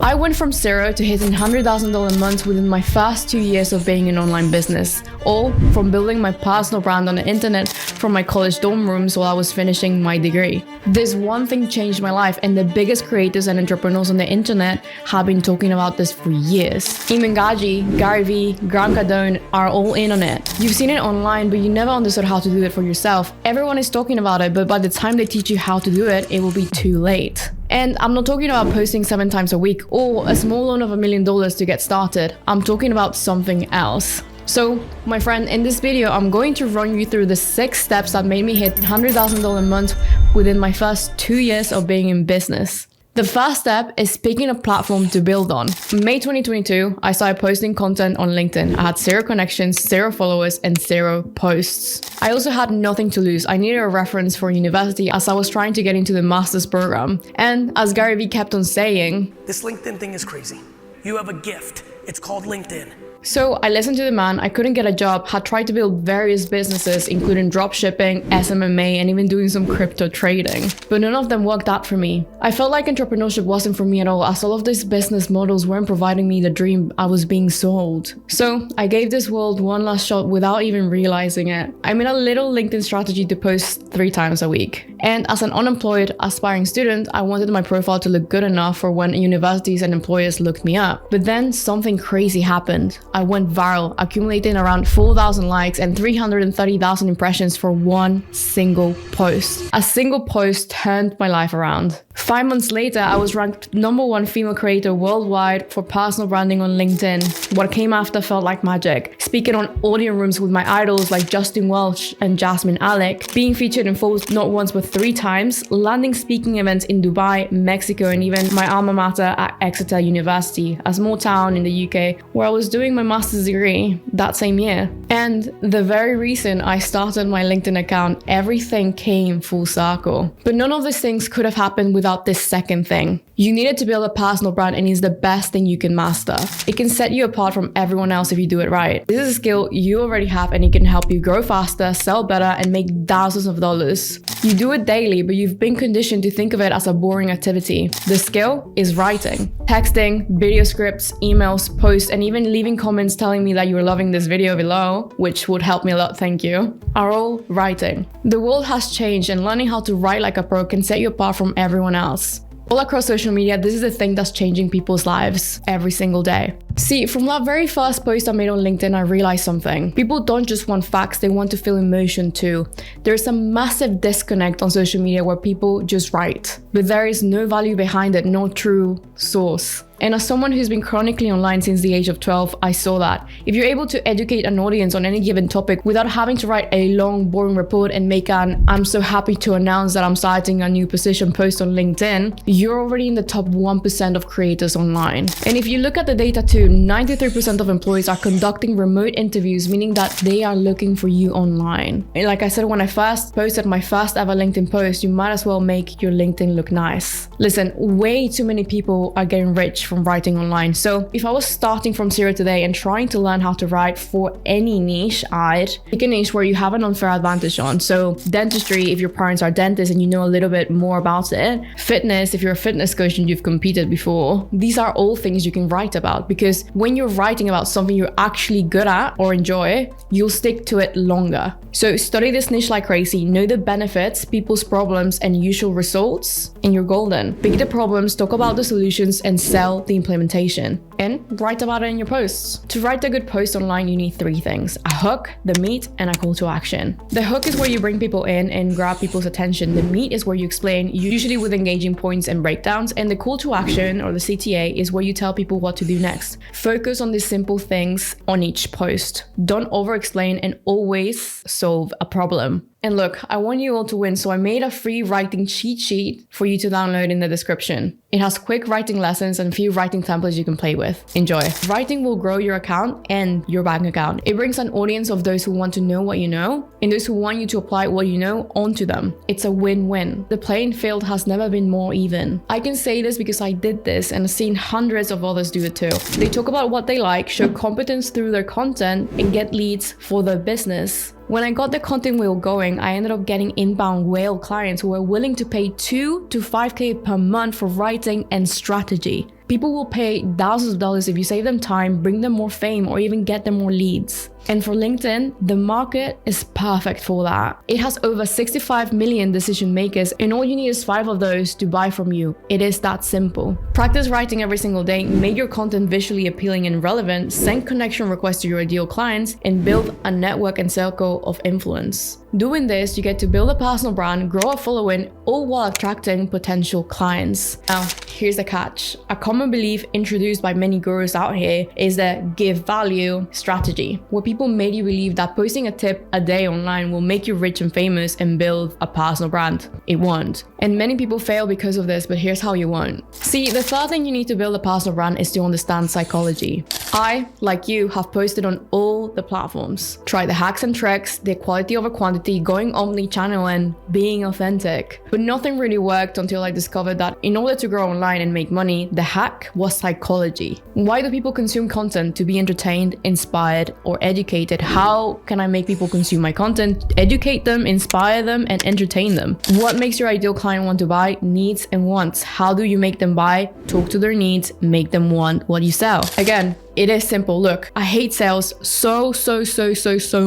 I went from zero to hitting $100,000 months within my first 2 years of being in online business, all from building my personal brand on the internet from my college dorm rooms while I was finishing my degree. This one thing changed my life, and the biggest creators and entrepreneurs on the internet have been talking about this for years. Eamon Ghazi, Gary Vee, Grant Cardone are all in on it. You've seen it online, but you never understood how to do it for yourself. Everyone is talking about it, but by the time they teach you how to do it, it will be too late. And I'm not talking about posting 7 times a week or a small loan of $1 million to get started. I'm talking about something else. So, my friend, in this video, I'm going to run you through the 6 steps that made me hit $100,000 a month within my first 2 years of being in business. The first step is picking a platform to build on. In May 2022, I started posting content on LinkedIn. I had 0 connections, 0 followers, and 0 posts. I also had nothing to lose. I needed a reference for university as I was trying to get into the master's program. And as Gary Vee kept on saying, "This LinkedIn thing is crazy. You have a gift. It's called LinkedIn." So I listened to the man. I couldn't get a job, had tried to build various businesses, including dropshipping, SMMA, and even doing some crypto trading. But none of them worked out for me. I felt like entrepreneurship wasn't for me at all, as all of these business models weren't providing me the dream I was being sold. So I gave this world one last shot without even realizing it. I made a little LinkedIn strategy to post 3 times a week. And as an unemployed, aspiring student, I wanted my profile to look good enough for when universities and employers looked me up. But then something crazy happened. I went viral, accumulating around 4,000 likes and 330,000 impressions for one single post. A single post turned my life around. 5 months later, I was ranked #1 female creator worldwide for personal branding on LinkedIn. What came after felt like magic. Speaking on audio rooms with my idols like Justin Welch and Jasmine Alec, being featured in Forbes not once but 3 times, landing speaking events in Dubai, Mexico, and even my alma mater at Exeter University, a small town in the UK where I was doing my master's degree that same year. And the very reason I started my LinkedIn account, everything came full circle. But none of these things could have happened without this second thing. You needed to build a personal brand, and it's the best thing you can master. It can set you apart from everyone else if you do it right. This is a skill you already have, and it can help you grow faster, sell better, and make thousands of dollars. You do it daily, but you've been conditioned to think of it as a boring activity. The skill is writing. Texting, video scripts, emails, posts, and even leaving comments telling me that you're loving this video below, which would help me a lot, thank you, are all writing. The world has changed, and learning how to write like a pro can set you apart from everyone else. All across social media, this is the thing that's changing people's lives every single day. See, from that very first post I made on LinkedIn, I realized something. People don't just want facts, they want to feel emotion too. There's a massive disconnect on social media where people just write, but there is no value behind it, no true source. And as someone who's been chronically online since the age of 12, I saw that. If you're able to educate an audience on any given topic without having to write a long, boring report and make an "I'm so happy to announce that I'm starting a new position" post on LinkedIn, you're already in the top 1% of creators online. And if you look at the data too, 93% of employees are conducting remote interviews, meaning that they are looking for you online. And like I said, when I first posted my first ever LinkedIn post, you might as well make your LinkedIn look nice. Listen, way too many people are getting rich from writing online. So if I was starting from zero today and trying to learn how to write for any niche, I'd pick a niche where you have an unfair advantage on. So dentistry, if your parents are dentists and you know a little bit more about it. Fitness, if you're a fitness coach and you've competed before. These are all things you can write about, because when you're writing about something you're actually good at or enjoy, you'll stick to it longer. So study this niche like crazy, know the benefits, people's problems, and usual results, and you're golden. Pick the problems, talk about the solutions, and sell the implementation. And write about it in your posts. To write a good post online, you need 3 things: a hook, the meat, and a call to action. The hook is where you bring people in and grab people's attention. The meat is where you explain, usually with engaging points and breakdowns. And the call to action, or the CTA, is where you tell people what to do next. Focus on these simple things on each post. Don't over-explain, and always solve a problem. And look, I want you all to win, so I made a free writing cheat sheet for you to download in the description. It has quick writing lessons and a few writing templates you can play with. Enjoy. Writing will grow your account and your bank account. It brings an audience of those who want to know what you know and those who want you to apply what you know onto them. It's a win-win. The playing field has never been more even. I can say this because I did this and I've seen hundreds of others do it too. They talk about what they like, show competence through their content, and get leads for their business. When I got the content wheel going, I ended up getting inbound whale clients who were willing to pay $2,000 to $5,000 per month for writing and strategy. People will pay thousands of dollars if you save them time, bring them more fame, or even get them more leads. And for LinkedIn, the market is perfect for that. It has over 65 million decision makers, and all you need is 5 of those to buy from you. It is that simple. Practice writing every single day, make your content visually appealing and relevant, send connection requests to your ideal clients, and build a network and circle of influence. Doing this, you get to build a personal brand, grow a following, all while attracting potential clients. Now, here's the catch. A common belief introduced by many gurus out here is the give value strategy, where people made you believe that posting a tip a day online will make you rich and famous and build a personal brand. It won't. And many people fail because of this, but here's how you won't. See, the third thing you need to build a personal brand is to understand psychology. I, like you, have posted on all the platforms. Try the hacks and tricks, the quality over quantity, going omni-channel, and being authentic. But nothing really worked until I discovered that in order to grow online and make money, the hack was psychology. Why do people consume content? To be entertained, inspired, or educated. How can I make people consume my content, educate them, inspire them, and entertain them? What makes your ideal client want to buy? Needs and wants. How do you make them buy? Talk to their needs, make them want what you sell. Again, it is simple. Look, I hate sales so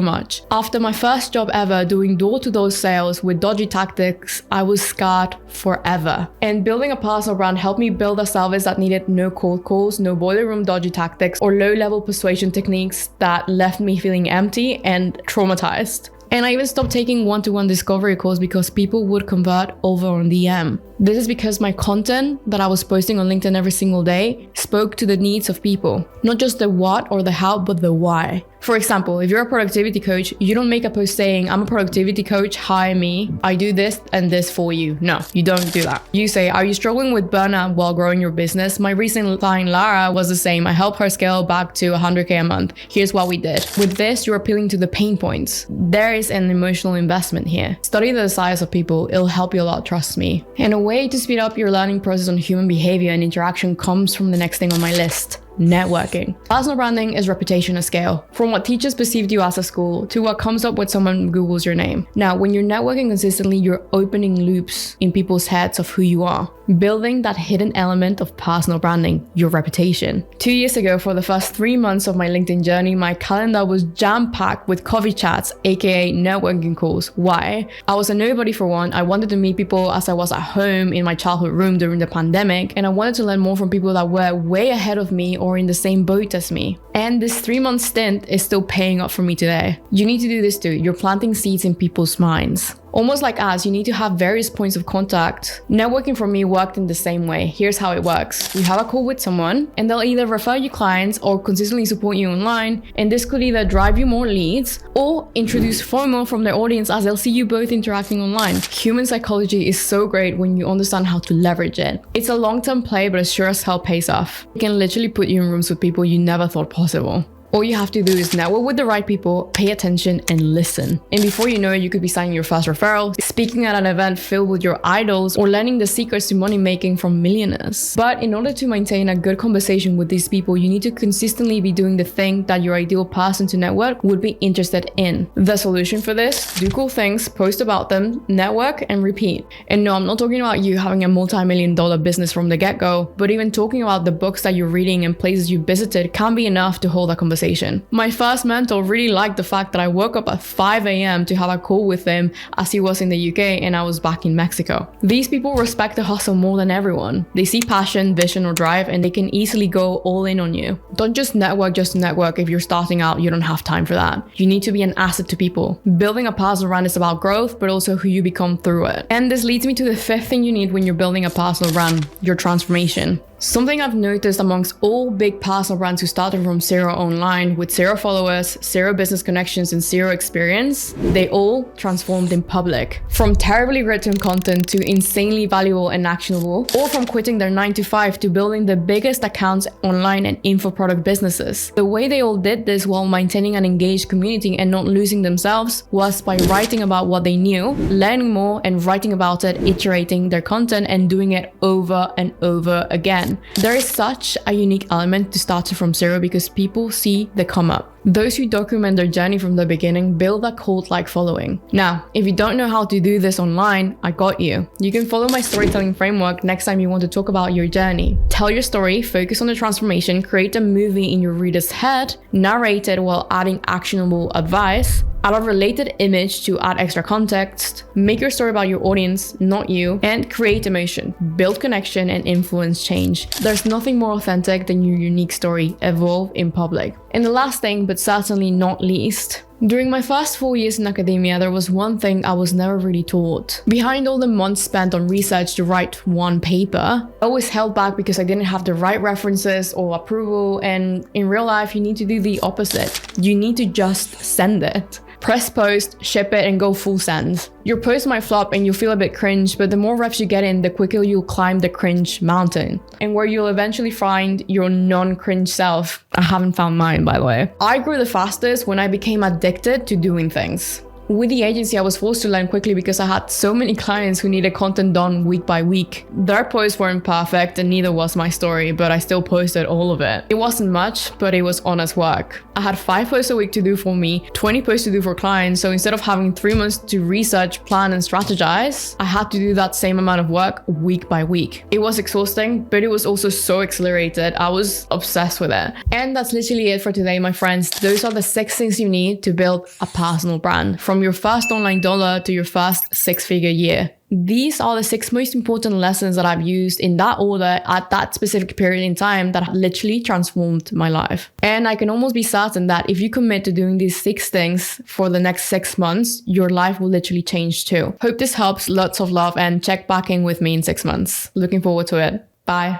much. After my first job ever doing door-to-door sales with dodgy tactics, I was scarred forever. And building a personal brand helped me build a service that needed no cold calls, no boiler room dodgy tactics, or low-level persuasion techniques that left me feeling empty and traumatized. And I even stopped taking one-to-one discovery calls because people would convert over on DM. This is because my content that I was posting on LinkedIn every single day spoke to the needs of people. Not just the what or the how, but the why. For example, if you're a productivity coach, you don't make a post saying, I'm a productivity coach, hire me, I do this and this for you. No, you don't do that. You say, are you struggling with burnout while growing your business? My recent client Lara was the same. I helped her scale back to 100K a month. Here's what we did. With this, you're appealing to the pain points. There is an emotional investment here. Study the desires of people. It'll help you a lot, trust me. And a way to speed up your learning process on human behavior and interaction comes from the next thing on my list. Networking. Personal branding is reputation at scale. From what teachers perceived you as a school to what comes up when someone Googles your name. Now, when you're networking consistently, you're opening loops in people's heads of who you are. Building that hidden element of personal branding, your reputation. 2 years ago, for the first 3 months of my LinkedIn journey, my calendar was jam-packed with coffee chats, aka networking calls. Why? I was a nobody for one. I wanted to meet people as I was at home in my childhood room during the pandemic, and I wanted to learn more from people that were way ahead of me or in the same boat as me. And this 3-month stint is still paying off for me today. You need to do this too. You're planting seeds in people's minds. Almost like us, you need to have various points of contact. Networking for me worked in the same way. Here's how it works. You have a call with someone and they'll either refer you clients or consistently support you online. And this could either drive you more leads or introduce FOMO from their audience as they'll see you both interacting online. Human psychology is so great when you understand how to leverage it. It's a long-term play, but it sure as hell pays off. It can literally put you in rooms with people you never thought possible. All you have to do is network with the right people, pay attention, and listen. And before you know it, you could be signing your first referral, speaking at an event filled with your idols, or learning the secrets to money making from millionaires. But in order to maintain a good conversation with these people, you need to consistently be doing the thing that your ideal person to network would be interested in. The solution for this? Do cool things, post about them, network, and repeat. And no, I'm not talking about you having a multi-million-dollar business from the get-go, but even talking about the books that you're reading and places you visited can be enough to hold a conversation. My first mentor really liked the fact that I woke up at 5 a.m. to have a call with him as he was in the UK and I was back in Mexico. These people respect the hustle more than everyone. They see passion, vision, or drive, and they can easily go all in on you. Don't just network just to network. If you're starting out, you don't have time for that. You need to be an asset to people. Building a personal brand is about growth, but also who you become through it. And this leads me to the fifth thing you need when you're building a personal brand, your transformation. Something I've noticed amongst all big personal brands who started from zero online with 0 followers, 0 business connections, and 0 experience, they all transformed in public. From terribly written content to insanely valuable and actionable, or from quitting their 9-to-5 to building the biggest accounts online and info product businesses. The way they all did this while maintaining an engaged community and not losing themselves was by writing about what they knew, learning more, and writing about it, iterating their content, and doing it over and over again. There is such a unique element to starting from zero because people see the come up. Those who document their journey from the beginning build a cult-like following. Now, if you don't know how to do this online, I got you. You can follow my storytelling framework next time you want to talk about your journey. Tell your story, focus on the transformation, create a movie in your reader's head, narrate it while adding actionable advice, add a related image to add extra context, make your story about your audience, not you, and create emotion, build connection, and influence change. There's nothing more authentic than your unique story evolve in public. And the last thing, but certainly not least, during my first 4 years in academia, there was one thing I was never really taught. Behind all the months spent on research to write one paper, I always held back because I didn't have the right references or approval, and in real life, you need to do the opposite. You need to just send it. Press post, ship it, and go full send. Your post might flop and you'll feel a bit cringe, but the more reps you get in, the quicker you'll climb the cringe mountain, and where you'll eventually find your non-cringe self. I haven't found mine, by the way. I grew the fastest when I became addicted to doing things. With the agency, I was forced to learn quickly because I had so many clients who needed content done week by week. Their posts weren't perfect and neither was my story, but I still posted all of it. It wasn't much, but it was honest work. I had 5 posts a week to do for me, 20 posts to do for clients, so instead of having 3 months to research, plan, and strategize, I had to do that same amount of work week by week. It was exhausting, but it was also so exhilarated. I was obsessed with it. And that's literally it for today, my friends. Those are the 6 things you need to build a personal brand, from your first online dollar to your first 6-figure year. These are the 6 most important lessons that I've used in that order at that specific period in time that literally transformed my life. And I can almost be certain that if you commit to doing these 6 things for the next 6 months, your life will literally change too. Hope this helps. Lots of love, and check back in with me in 6 months. Looking forward to it. Bye.